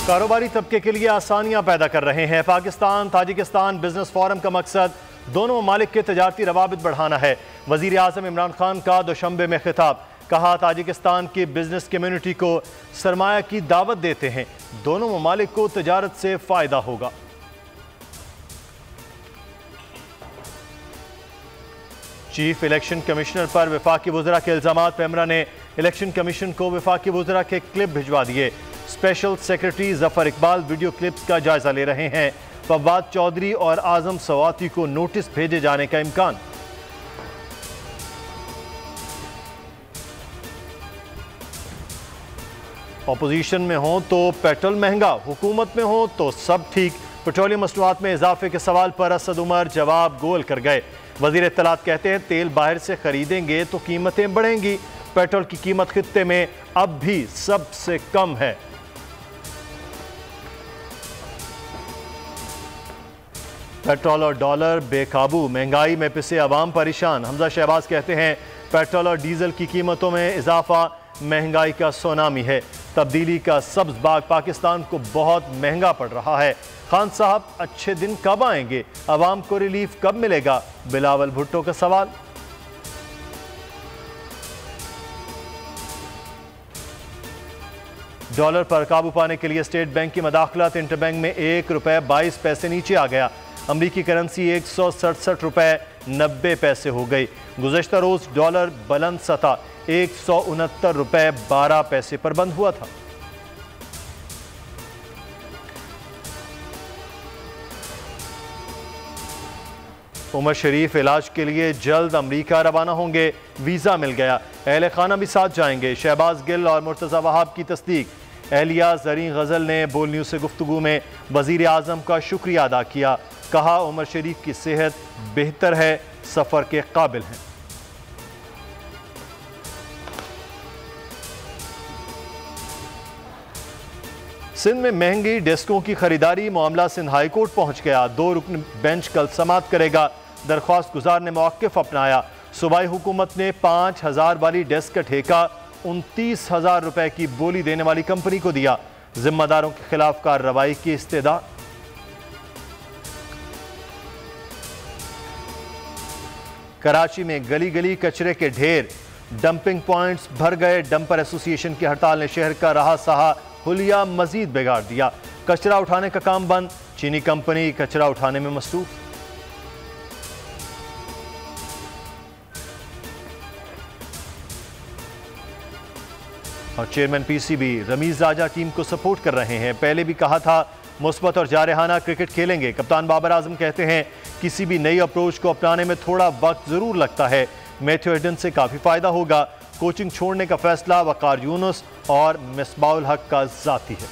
कारोबारी तबके के लिए आसानियां पैदा कर रहे हैं। पाकिस्तान ताजिकिस्तान बिजनेस फोरम का मकसद दोनों ममालिक के तजारती रवाबित बढ़ाना है। वजीर आज़म इमरान खान का दोशंबे में खिताब, कहा ताजिकिस्तान की बिजनेस कम्युनिटी को सरमाया की दावत देते हैं, दोनों ममालिक को तजारत से फायदा होगा। चीफ इलेक्शन कमिश्नर पर वफाकी वज़रा के इल्जामात। पेमरा ने इलेक्शन कमीशन को वफाकी वज़रा के क्लिप भिजवा दिए। Special secretary Zafar Iqbal video clips का जायजा ले रहे हैं। फवाद चौधरी और आजम सवाती को नोटिस भेजे जाने का इम्कान। अपोजिशन में हो तो पेट्रोल महंगा, हुकूमत में हो तो सब ठीक। पेट्रोलियम मसनूआत में इजाफे के सवाल पर असद उमर जवाब गोल कर गए। वजीर इत्तलात कहते हैं तेल बाहर से खरीदेंगे तो कीमतें बढ़ेंगी। पेट्रोल की कीमत खित्ते में अब भी सबसे कम है। पेट्रोल और डॉलर बेकाबू, महंगाई में पिसे अवाम परेशान। हमजा शहबाज कहते हैं पेट्रोल और डीजल की कीमतों में इजाफा महंगाई का सुनामी है। तब्दीली का सब्ज बाग पाकिस्तान को बहुत महंगा पड़ रहा है। खान साहब अच्छे दिन कब आएंगे, अवाम को रिलीफ कब मिलेगा, बिलावल भुट्टो का सवाल। डॉलर पर काबू पाने के लिए स्टेट बैंक की मदाखलत। इंटरबैंक में ₹1.22 नीचे आ गया। अमरीकी करेंसी 167 रुपए 90 पैसे हो गई। गुज़श्ता रोज डॉलर बुलंद सतह 169 रुपए 12 पैसे पर बंद हुआ था। उमर शरीफ इलाज के लिए जल्द अमरीका रवाना होंगे, वीजा मिल गया। अहले खाना भी साथ जाएंगे। शहबाज गिल और मुर्तज़ा वहाब की तस्दीक। एहलिया ज़रीन गज़ल ने बोल न्यूज़ से गुफ्तगू में वज़ीर आज़म का शुक्रिया अदा किया। कहा उमर शरीफ की सेहत बेहतर है, सफ़र के काबिल हैं। सिंध में महंगी डेस्कों की खरीदारी, मामला सिंध हाई कोर्ट पहुंच गया। 2 रुकन बेंच कल समाअत करेगा। दरख्वास्त गुजार ने मौक़िफ़ अपनाया। सूबाई हुकूमत ने 5,000 वाली डेस्क का ठेका 29,000 रुपए की बोली देने वाली कंपनी को दिया। जिम्मेदारों के खिलाफ कार्रवाई की इस्तेदा। कराची में गली गली कचरे के ढेर, डंपिंग पॉइंट्स भर गए। डंपर एसोसिएशन की हड़ताल ने शहर का रहा सहा हुलिया मजीद बिगाड़ दिया। कचरा उठाने का काम बंद, चीनी कंपनी कचरा उठाने में मसरूफ। और चेयरमैन पीसीबी रमीज राजा टीम को सपोर्ट कर रहे हैं। पहले भी कहा था मुस्बत और जारहाना क्रिकेट खेलेंगे। कप्तान बाबर आजम कहते हैं किसी भी नई अप्रोच को अपनाने में थोड़ा वक्त जरूर लगता है। मैथ्यू हेडन से काफी फायदा होगा। कोचिंग छोड़ने का फैसला वकार यूनुस और मिसबाउल हक का जाती है।